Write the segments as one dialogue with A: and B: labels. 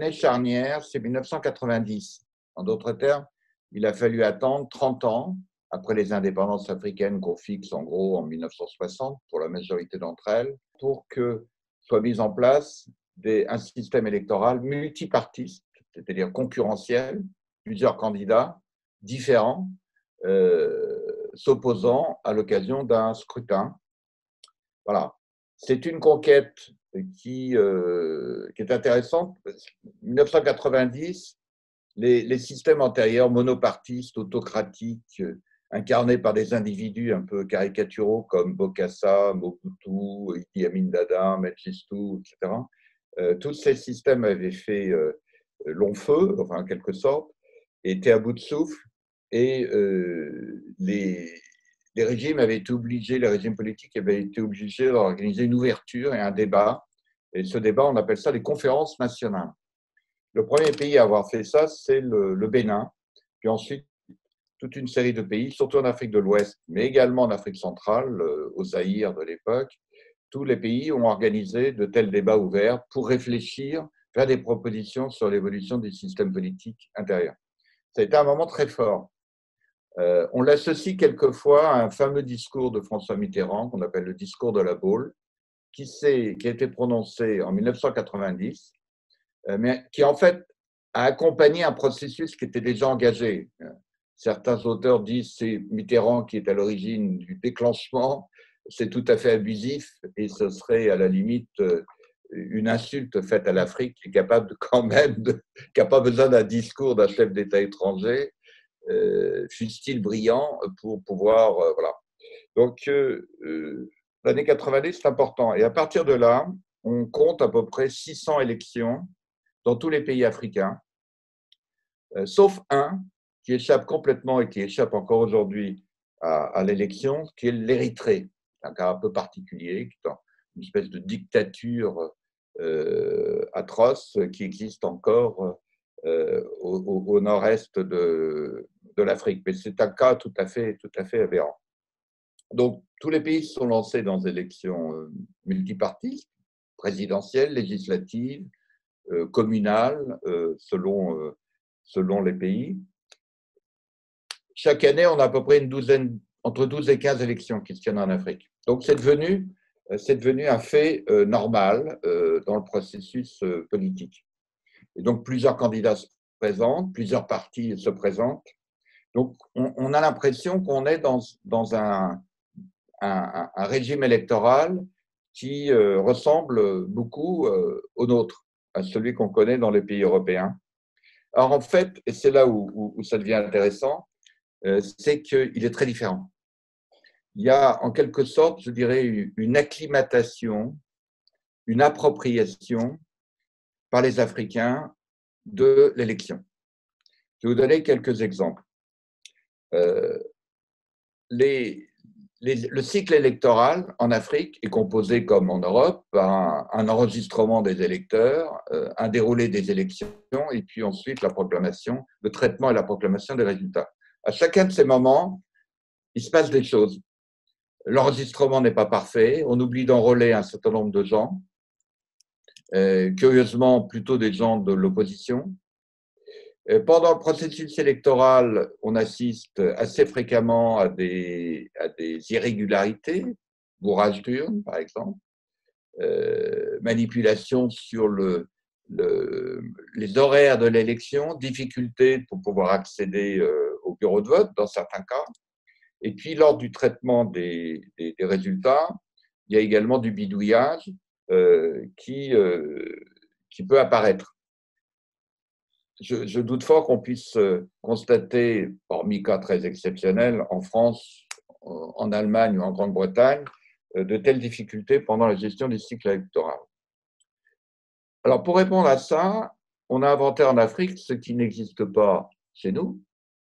A: l'année charnière, c'est 1990. En d'autres termes, il a fallu attendre 30 ans après les indépendances africaines qu'on fixe en gros en 1960 pour la majorité d'entre elles, pour que soit mis en place un système électoral multipartiste, c'est-à-dire concurrentiel, plusieurs candidats différents s'opposant à l'occasion d'un scrutin. Voilà. C'est une conquête qui est intéressante. En 1990, les systèmes antérieurs, monopartistes, autocratiques, incarnés par des individus un peu caricaturaux comme Bokassa, Mobutu, Idi Amin Dada, Mengistu, etc., tous ces systèmes avaient fait long feu, enfin en quelque sorte, étaient à bout de souffle, et les régimes avaient été obligés, les régimes politiques avaient été obligés d'organiser une ouverture et un débat. Et ce débat, on appelle ça les conférences nationales. Le premier pays à avoir fait ça, c'est le Bénin. Puis ensuite, toute une série de pays, surtout en Afrique de l'Ouest, mais également en Afrique centrale, au Zaïre de l'époque. Tous les pays ont organisé de tels débats ouverts pour réfléchir, faire des propositions sur l'évolution des systèmes politiques intérieurs. Ça a été un moment très fort. On l'associe quelquefois à un fameux discours de François Mitterrand, qu'on appelle le discours de la Baule, qui a été prononcé en 1990, mais qui en fait a accompagné un processus qui était déjà engagé. Certains auteurs disent que c'est Mitterrand qui est à l'origine du déclenchement, c'est tout à fait abusif et ce serait à la limite une insulte faite à l'Afrique qui est capable qui n'a pas besoin d'un discours d'un chef d'État étranger, fût-il brillant, pour pouvoir… voilà. Donc, l'année 90, c'est important. Et à partir de là, on compte à peu près 600 élections dans tous les pays africains, sauf un qui échappe complètement et qui échappe encore aujourd'hui à l'élection, qui est l'Érythrée, un cas un peu particulier, qui est une espèce de dictature atroce qui existe encore au nord-est de l'Afrique. Mais c'est un cas tout à fait aberrant. Donc, tous les pays se sont lancés dans des élections multipartistes, présidentielles, législatives, communales, selon les pays. Chaque année, on a à peu près entre 12 et 15 élections qui se tiennent en Afrique. Donc, c'est devenu un fait normal dans le processus politique. Et donc, plusieurs candidats se présentent, plusieurs partis se présentent. Donc, on a l'impression qu'on est dans un régime électoral qui ressemble beaucoup au nôtre, à celui qu'on connaît dans les pays européens. Alors, en fait, et c'est là où ça devient intéressant, c'est qu'il est très différent. Il y a en quelque sorte, je dirais, une acclimatation, une appropriation par les Africains de l'élection. Je vais vous donner quelques exemples. Le cycle électoral en Afrique est composé, comme en Europe, par un enregistrement des électeurs, un déroulé des élections et puis ensuite la proclamation, le traitement et la proclamation des résultats. À chacun de ces moments, il se passe des choses. L'enregistrement n'est pas parfait, on oublie d'enrôler un certain nombre de gens, curieusement plutôt des gens de l'opposition. Pendant le processus électoral, on assiste assez fréquemment à des irrégularités, bourrage d'urnes par exemple, manipulation sur les horaires de l'élection, difficulté pour pouvoir accéder au bureau de vote dans certains cas. Et puis, lors du traitement des résultats, il y a également du bidouillage qui peut apparaître. Je doute fort qu'on puisse constater, hormis cas très exceptionnels, en France, en Allemagne ou en Grande-Bretagne, de telles difficultés pendant la gestion du cycle électoral. Alors, pour répondre à ça, on a inventé en Afrique ce qui n'existe pas chez nous,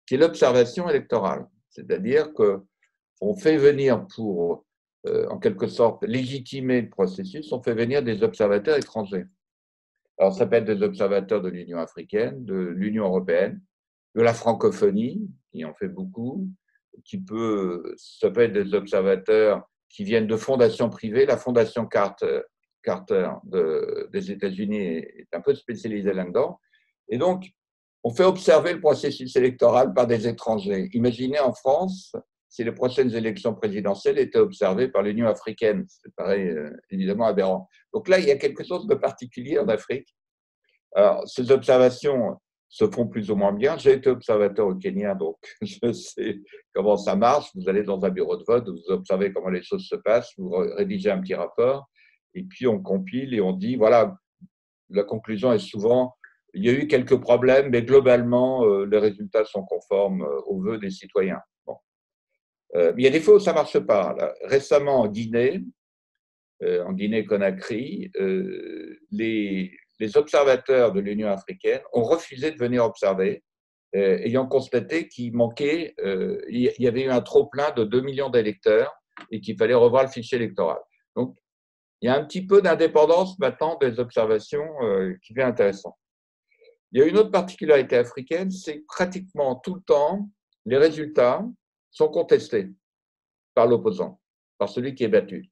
A: qui est l'observation électorale. C'est-à-dire qu'on fait venir pour, en quelque sorte, légitimer le processus, on fait venir des observateurs étrangers. Alors, ça peut être des observateurs de l'Union africaine, de l'Union européenne, de la francophonie, qui en fait beaucoup, ça peut être des observateurs qui viennent de fondations privées. La Fondation Carter Carter des États-Unis est un peu spécialisé là-dedans. Et donc, on fait observer le processus électoral par des étrangers. Imaginez en France si les prochaines élections présidentielles étaient observées par l'Union africaine. C'est pareil, évidemment aberrant. Donc là, il y a quelque chose de particulier en Afrique. Alors, ces observations se font plus ou moins bien. J'ai été observateur au Kenya, donc je sais comment ça marche. Vous allez dans un bureau de vote, vous observez comment les choses se passent, vous rédigez un petit rapport, et puis on compile et on dit, voilà, la conclusion est souvent, il y a eu quelques problèmes, mais globalement, les résultats sont conformes aux vœux des citoyens. Bon. Il y a des fois où ça ne marche pas. Là, récemment, en Guinée-Conakry, les observateurs de l'Union africaine ont refusé de venir observer, ayant constaté qu'il manquait, il y avait eu un trop-plein de 2 millions d'électeurs et qu'il fallait revoir le fichier électoral. Donc, il y a un petit peu d'indépendance maintenant des observations qui devient intéressant. Il y a une autre particularité africaine, c'est que pratiquement tout le temps, les résultats sont contestés par l'opposant, par celui qui est battu.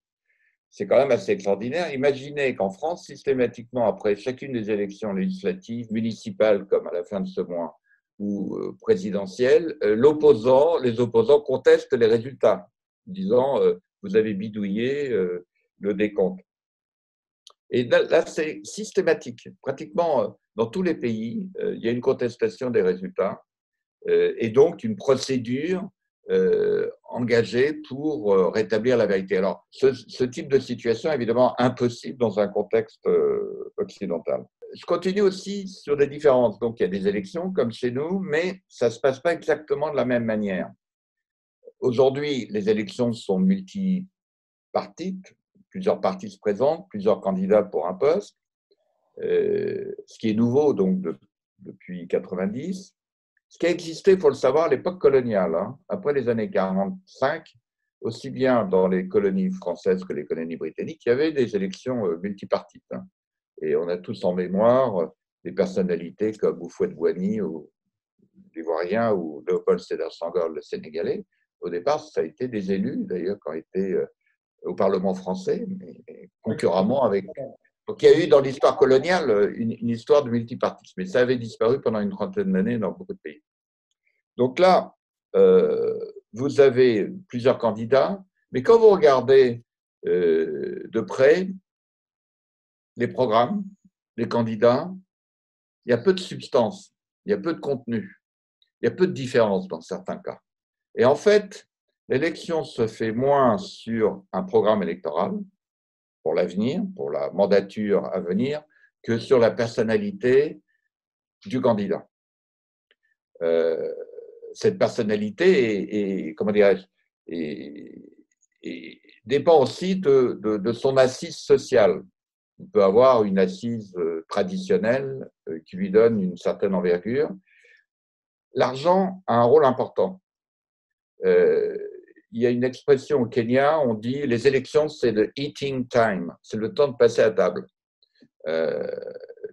A: C'est quand même assez extraordinaire. Imaginez qu'en France, systématiquement, après chacune des élections législatives, municipales comme à la fin de ce mois, ou présidentielles, les opposants contestent les résultats, disant vous avez bidouillé le décompte. Et là c'est systématique. Pratiquement dans tous les pays, il y a une contestation des résultats et donc une procédure engagée pour rétablir la vérité. Alors, ce type de situation est évidemment impossible dans un contexte occidental. Je continue aussi sur des différences. Donc, il y a des élections comme chez nous, mais ça ne se passe pas exactement de la même manière. Aujourd'hui, les élections sont multipartites. Plusieurs partis se présentent, plusieurs candidats pour un poste, ce qui est nouveau donc depuis 90. Ce qui a existé, il faut le savoir, à l'époque coloniale, hein, après les années 45, aussi bien dans les colonies françaises que les colonies britanniques, il y avait des élections multipartites. Hein. Et on a tous en mémoire des personnalités comme Houphouët-Boigny, ou l'Ivoirien, ou Léopold Sédar Senghor, le Sénégalais. Au départ, ça a été des élus, d'ailleurs, qui ont été au Parlement français, mais concurremment avec. Donc, il y a eu dans l'histoire coloniale une histoire de multipartisme, mais ça avait disparu pendant une trentaine d'années dans beaucoup de pays. Donc là, vous avez plusieurs candidats, mais quand vous regardez de près les programmes, les candidats, il y a peu de substance, il y a peu de contenu, il y a peu de différence dans certains cas. Et en fait, l'élection se fait moins sur un programme électoral pour l'avenir, pour la mandature à venir, que sur la personnalité du candidat. Cette personnalité comment dirais-je, dépend aussi de son assise sociale. Il peut avoir une assise traditionnelle qui lui donne une certaine envergure. L'argent a un rôle important. Il y a une expression au Kenya, on dit les élections, c'est le eating time, c'est le temps de passer à table.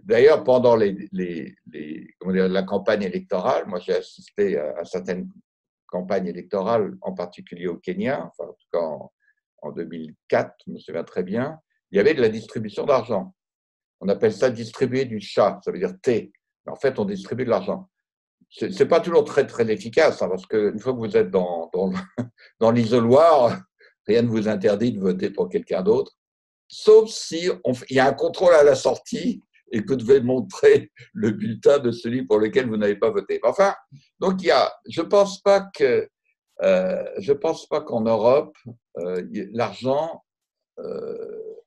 A: D'ailleurs, pendant la campagne électorale, moi j'ai assisté à certaines campagnes électorales, en particulier au Kenya, enfin, en tout cas en 2004, je me souviens très bien, il y avait de la distribution d'argent. On appelle ça distribuer du chat, ça veut dire thé. Mais en fait, on distribue de l'argent. Ce n'est pas toujours très, très efficace, hein, parce qu'une fois que vous êtes dans l'isoloir, rien ne vous interdit de voter pour quelqu'un d'autre, sauf si il y a un contrôle à la sortie et que vous devez montrer le bulletin de celui pour lequel vous n'avez pas voté. Enfin, donc je pense pas qu'en Europe l'argent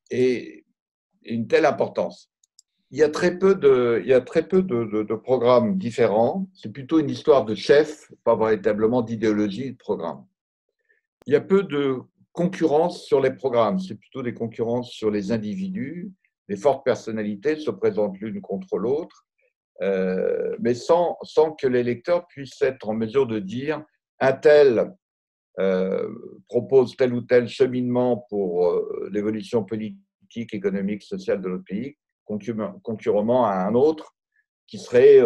A: ait une telle importance. Il y a très peu de programmes différents. C'est plutôt une histoire de chef, pas véritablement d'idéologie de programme. Il y a peu de concurrence sur les programmes, c'est plutôt des concurrences sur les individus. Les fortes personnalités se présentent l'une contre l'autre, mais sans que l'électeur puisse être en mesure de dire un tel propose tel ou tel cheminement pour l'évolution politique, économique, sociale de notre pays, concurremment à un autre qui serait.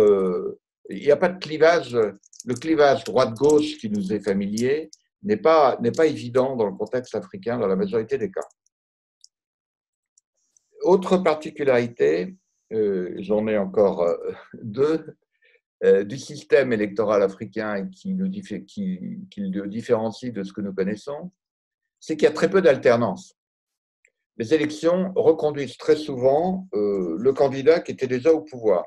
A: Il n'y a pas de clivage. Le clivage droite-gauche qui nous est familier n'est pas évident dans le contexte africain dans la majorité des cas. Autre particularité, j'en ai encore deux, du système électoral africain qui le différencie de ce que nous connaissons, c'est qu'il y a très peu d'alternance. Les élections reconduisent très souvent le candidat qui était déjà au pouvoir.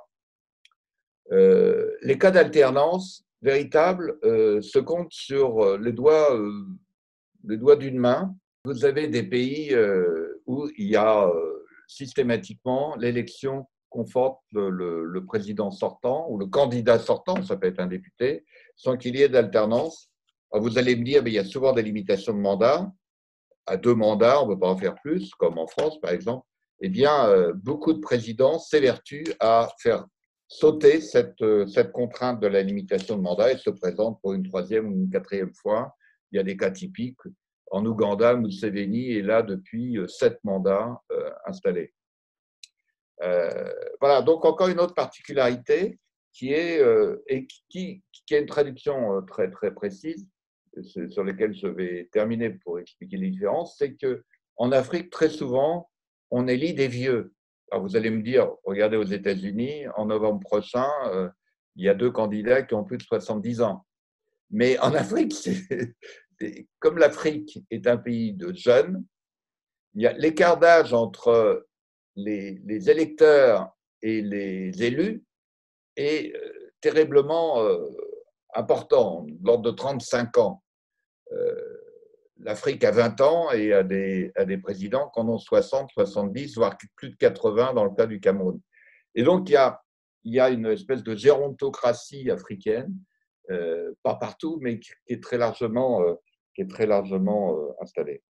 A: Les cas d'alternance véritables se comptent sur les doigts d'une main. Vous avez des pays où il y a systématiquement l'élection conforte le président sortant ou le candidat sortant, ça peut être un député, sans qu'il y ait d'alternance. Vous allez me dire, mais il y a souvent des limitations de mandat. À 2 mandats, on ne peut pas en faire plus, comme en France par exemple. Eh bien, beaucoup de présidents s'évertuent à faire sauter cette contrainte de la limitation de mandat et se présentent pour une troisième ou une quatrième fois. Il y a des cas typiques. En Ouganda, Museveni est là depuis 7 mandats installés. Voilà, donc encore une autre particularité qui est, et qui a une traduction très, très précise, sur lesquelles je vais terminer pour expliquer les différences, c'est qu'en Afrique, très souvent, on élit des vieux. Alors vous allez me dire, regardez aux États-Unis, en novembre prochain, il y a 2 candidats qui ont plus de 70 ans. Mais en Afrique, comme l'Afrique est un pays de jeunes, l'écart d'âge entre les électeurs et les élus est terriblement important, de l'ordre de 35 ans. L'Afrique a 20 ans et a des présidents qui en ont 60, 70, voire plus de 80 dans le cas du Cameroun. Et donc, il y a une espèce de gérontocratie africaine, pas partout, mais qui est très largement installée.